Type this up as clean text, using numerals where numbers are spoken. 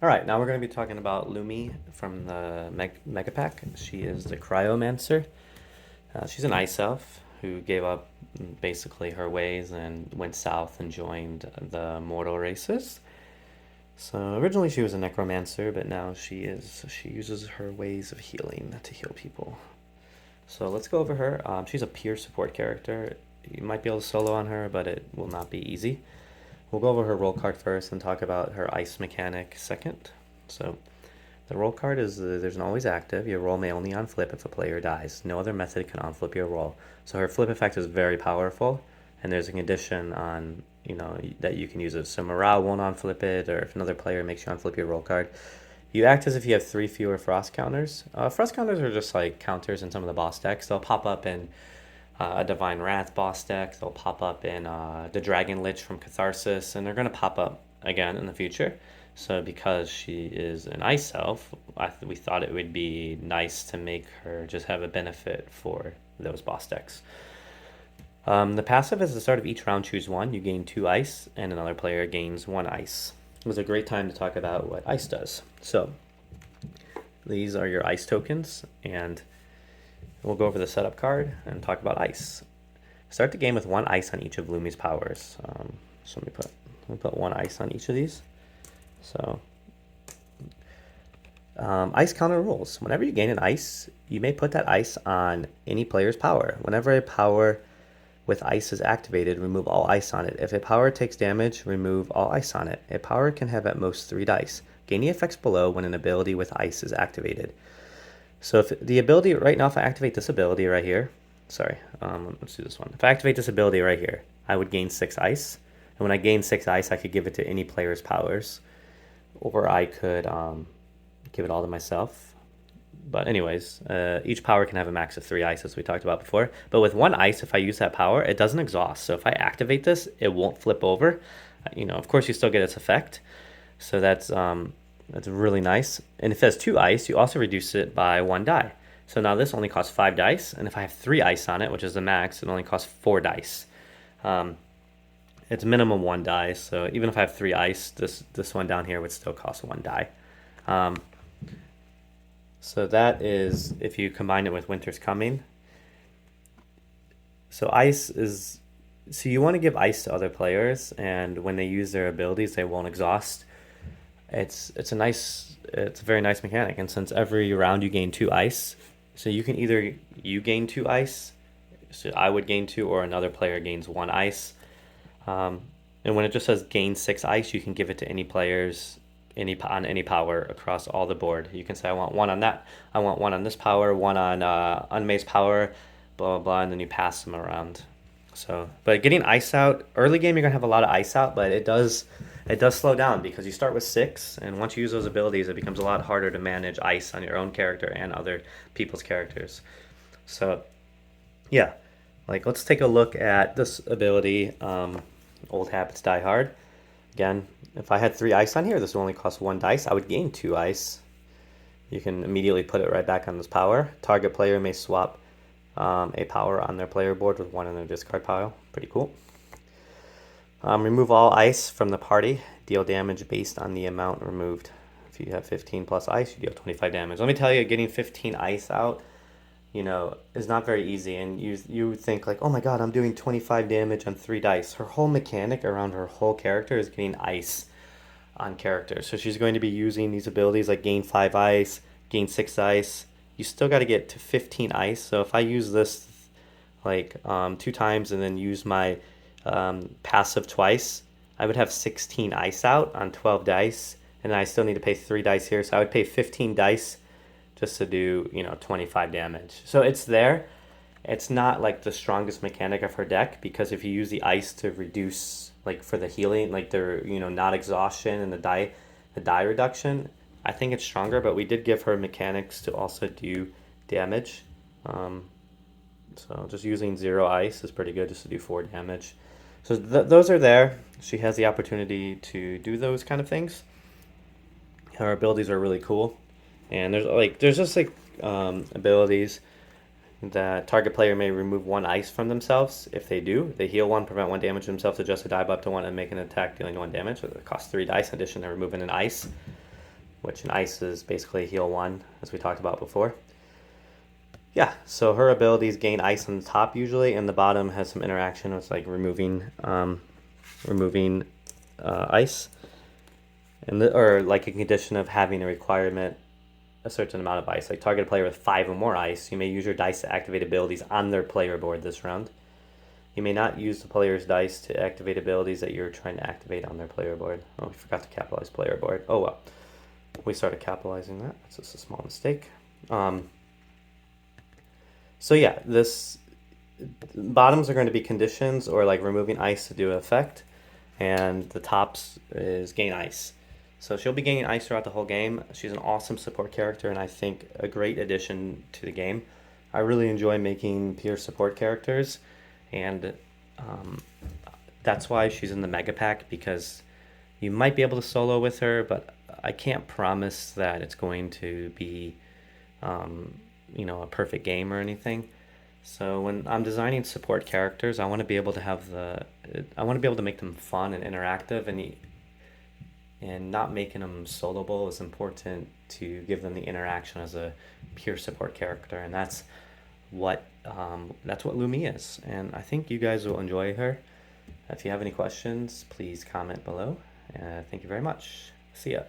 Alright, now we're going to be talking about Lumi from the Mega Pack. She is the Cryomancer. She's an ice elf who gave up basically her ways and went south and joined the mortal races. So originally she was a necromancer, but now she uses her ways of healing to heal people. So let's go over her. She's a peer support character. You might be able to solo on her, but it will not be easy. We'll go over her roll card first and talk about her ice mechanic second. So the roll card is there's an always active. Your roll may only on-flip if a player dies. No other method can on-flip your roll. So her flip effect is very powerful, and there's a condition on that you can use it. So morale won't on-flip it, or if another player makes you on-flip your roll card. You act as if you have 3 fewer frost counters. Frost counters are just like counters in some of the boss decks. They'll pop up in a Divine Wrath boss deck. They'll pop up in the Dragon Lich from Catharsis, and they're going to pop up again in the future. So because she is an ice elf, we thought it would be nice to make her just have a benefit for those boss decks. The passive is at the start of each round, choose one. You gain 2 ice, and another player gains 1 ice. It was a great time to talk about what ice does. So these are your ice tokens, and we'll go over the setup card and talk about ice. Start the game with 1 ice on each of Lumi's powers. So let me put 1 ice on each of these. So ice counter rules. Whenever you gain an ice, you may put that ice on any player's power. Whenever a power with ice is activated, remove all ice on it. If a power takes damage, remove all ice on it. A power can have at most 3 dice. Gain the effects below when an ability with ice is activated. So if the ability, right now, if I activate this ability right here, let's do this one. If I activate this ability right here, I would gain 6 ice. And when I gain 6 ice, I could give it to any player's powers. Or I could give it all to myself. But anyways, each power can have a max of 3 ice, as we talked about before. But with 1 ice, if I use that power, it doesn't exhaust. So if I activate this, it won't flip over. Of course, you still get its effect. So that's really nice. And if it has 2 ice, you also reduce it by 1 die. So now this only costs 5 dice. And if I have 3 ice on it, which is the max, it only costs 4 dice. It's minimum 1 die. So even if I have 3 ice, this one down here would still cost 1 die. So that is if you combine it with Winter's Coming. So you want to give ice to other players, and when they use their abilities, they won't exhaust. It's a very nice mechanic, and since every round you gain 2 ice, so you can either gain 2 ice, so I would gain 2, or another player gains 1 ice. And when it just says gain 6 ice, you can give it to any players on any power across all the board. You can say, I want 1 on that, I want 1 on this power, 1 on unmazed power, blah, blah, blah, and then you pass them around. So, but getting ice out, early game you're going to have a lot of ice out, but it does slow down because you start with 6, and once you use those abilities, it becomes a lot harder to manage ice on your own character and other people's characters. So, yeah, let's take a look at this ability, Old Habits Die Hard. Again, if I had 3 ice on here, this would only cost 1 dice. I would gain 2 ice. You can immediately put it right back on this power. Target player may swap a power on their player board with 1 in their discard pile. Pretty cool. Remove all ice from the party. Deal damage based on the amount removed. If you have 15 plus ice, you deal 25 damage. Let me tell you, getting 15 ice out, is not very easy. And you think like, oh my god, I'm doing 25 damage on 3 dice. Her whole mechanic around her whole character is getting ice on characters. So she's going to be using these abilities like gain 5 ice, gain 6 ice. You still got to get to 15 ice. So if I use this 2 times and then use my passive twice, I would have 16 ice out on 12 dice. And then I still need to pay 3 dice here. So I would pay 15 dice just to do 25 damage. So it's there. It's not like the strongest mechanic of her deck, because if you use the ice to reduce for the healing, the not exhaustion and the die reduction, I think it's stronger. But we did give her mechanics to also do damage. So just using 0 ice is pretty good, just to do 4 damage. So those are there. She has the opportunity to do those kind of things. Her abilities are really cool. And there's just abilities that target player may remove 1 ice from themselves. If they do, they heal 1, prevent 1 damage to themselves, adjust a die up to 1, and make an attack dealing 1 damage. So it costs 3 dice in addition to removing an ice. which in ice is basically heal 1, as we talked about before. Yeah, so her abilities gain ice on the top usually, and the bottom has some interaction with like removing ice, or like a condition of having a requirement a certain amount of ice. Like target a player with 5 or more ice, you may use your dice to activate abilities on their player board this round. You may not use the player's dice to activate abilities that you're trying to activate on their player board. Oh, we forgot to capitalize player board. Oh well, we started capitalizing that. That's just a small mistake. So yeah, this bottoms are going to be conditions or like removing ice to do an effect, and the tops is gain ice. So she'll be gaining ice throughout the whole game. She's an awesome support character, and I think a great addition to the game. I really enjoy making pure support characters, and that's why she's in the mega pack, because you might be able to solo with her, but I can't promise that it's going to be a perfect game or anything. So when I'm designing support characters, I want to be able to make them fun and interactive, and not making them soloable is important to give them the interaction as a pure support character, and that's what Lumi is. And I think you guys will enjoy her. If you have any questions, please comment below. Thank you very much. See ya.